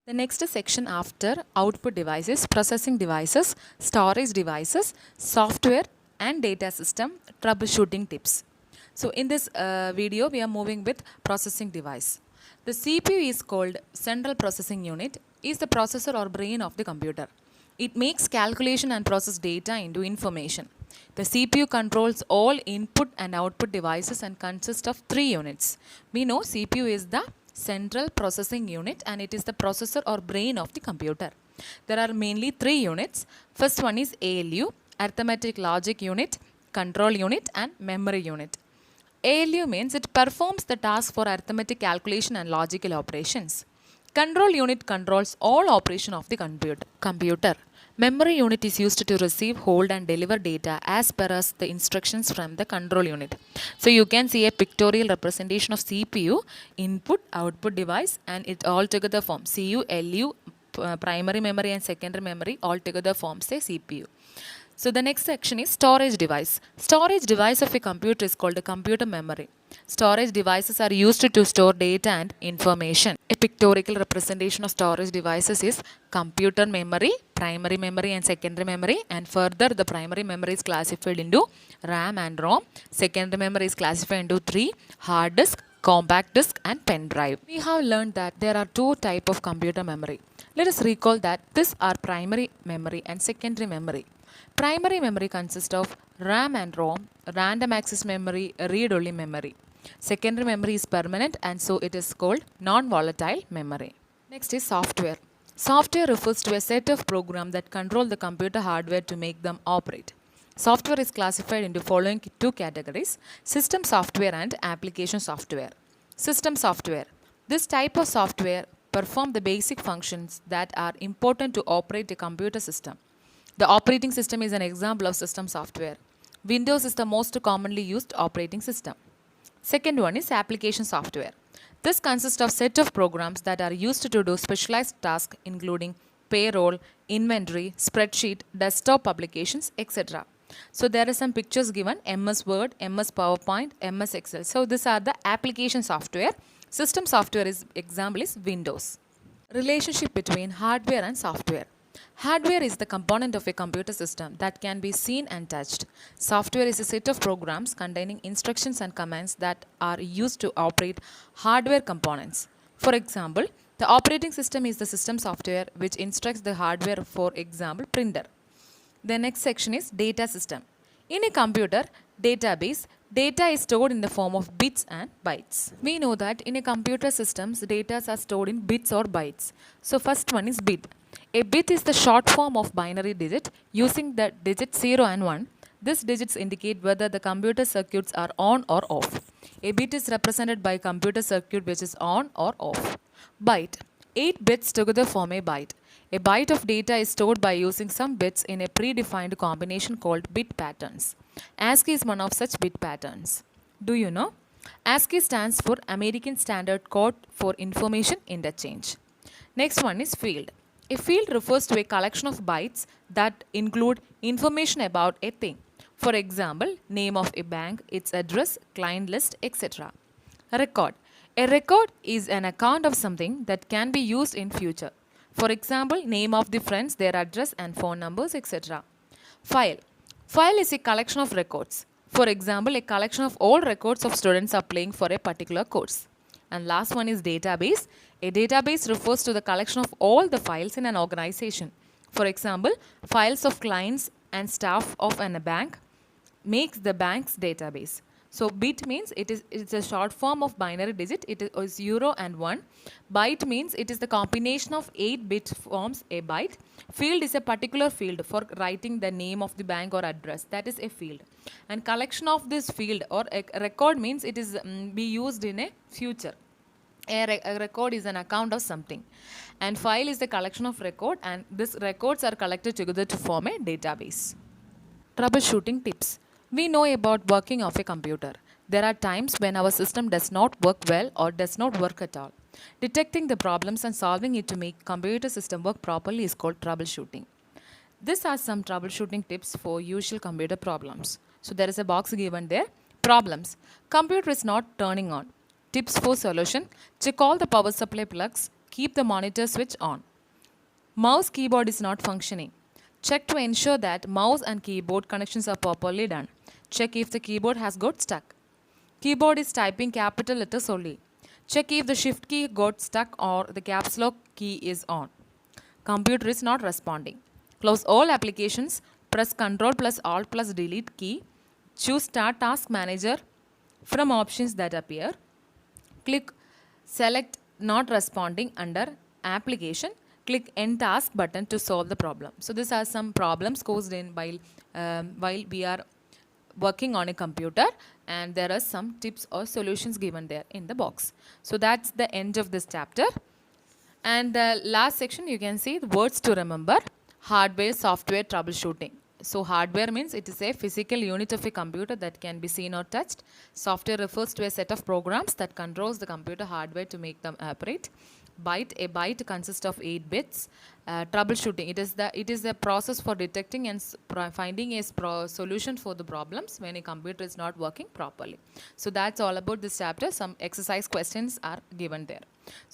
The next section after output devices, processing devices, storage devices, software and data system troubleshooting tips. So in this video we are moving with processing device. The CPU is called central processing unit, is the processor or brain of the computer. It makes calculation and process data into information. The CPU controls all input and output devices and consists of three units. We know CPU is the central processing unit and it is the processor or brain of the computer. There are mainly three units. First one is ALU, arithmetic logic unit, control unit and memory unit. ALU means it performs the task for arithmetic calculation and logical operations. Control unit controls all operation of the computer. Memory unit is used to receive, hold and deliver data as per as the instructions from the control unit. So you can see a pictorial representation of CPU, input, output device and it all together forms CU, LU, primary memory and secondary memory all together forms a CPU. So the next section is storage device. Storage device of a computer is called a computer memory. Storage devices are used to store data and information. A pictorial representation of storage devices is computer memory, primary memory and secondary memory, and further the primary memory is classified into RAM and ROM. Secondary memory is classified into three: hard disk, compact disk and pen drive. We have learned that there are two types of computer memory. Let us recall that these are primary memory and secondary memory. Primary memory consists of RAM and ROM, random access memory, read-only memory. Secondary memory is permanent and so it is called non-volatile memory. Next is software. Software refers to a set of programs that control the computer hardware to make them operate. Software is classified into following two categories: system software and application software. System software. This type of software performs the basic functions that are important to operate a computer system. The operating system is an example of system software. Windows is the most commonly used operating system. Second one is application software. This consists of set of programs that are used to do specialized tasks including payroll, inventory, spreadsheet, desktop publications, etc. So there are some pictures given: MS Word, MS PowerPoint, MS Excel. So these are the application software. System software is example is Windows. Relationship between hardware and software. Hardware is the component of a computer system that can be seen and touched. Software is a set of programs containing instructions and commands that are used to operate hardware components. For example, the operating system is the system software which instructs the hardware, for example, printer. The next section is data system. In a computer database, data is stored in the form of bits and bytes. We know that in a computer systems, data are stored in bits or bytes. So first one is bit. A bit is the short form of binary digit using the digits 0 and 1. These digits indicate whether the computer circuits are on or off. A bit is represented by a computer circuit which is on or off. Byte. 8 bits together form a byte. A byte of data is stored by using some bits in a predefined combination called bit patterns. ASCII is one of such bit patterns. Do you know? ASCII stands for American Standard Code for Information Interchange. Next one is field. A field refers to a collection of bytes that include information about a thing. For example, name of a bank, its address, client list, etc. Record. A record is an account of something that can be used in future. For example, name of the friends, their address and phone numbers, etc. File. File is a collection of records. For example, a collection of all records of students applying for a particular course. And last one is database. A database refers to the collection of all the files in an organization. For example, files of clients and staff of a bank makes the bank's database. So bit means it's a short form of binary digit. It is 0 and 1. Byte means it is the combination of 8 bits forms a byte. Field is a particular field for writing the name of the bank or address. That is a field. And collection of this field or a record means it is be used in a future. A record is an account of something. And file is the collection of record, and these records are collected together to form a database. Troubleshooting tips. We know about working of a computer. There are times when our system does not work well or does not work at all. Detecting the problems and solving it to make computer system work properly is called troubleshooting. These are some troubleshooting tips for usual computer problems. So there is a box given there. Problems. Computer is not turning on. Tips for solution. Check all the power supply plugs. Keep the monitor switch on. Mouse keyboard is not functioning. Check to ensure that mouse and keyboard connections are properly done. Check if the keyboard has got stuck. Keyboard is typing capital letters only. Check if the shift key got stuck or the caps lock key is on. Computer is not responding. Close all applications. Press Ctrl plus Alt plus Delete key. Choose Start Task Manager from options that appear. Click Select Not Responding under Application. Click End Task button to solve the problem. So these are some problems caused in while we are working on a computer, and there are some tips or solutions given there in the box. So that's the end of this chapter. And the last section you can see the words to remember: hardware, software, troubleshooting. So hardware means it is a physical unit of a computer that can be seen or touched. Software refers to a set of programs that controls the computer hardware to make them operate. A byte consists of 8 bits. Troubleshooting, it is the process for detecting and finding a solution for the problems when a computer is not working properly. So that's all about this chapter. Some exercise questions are given there. So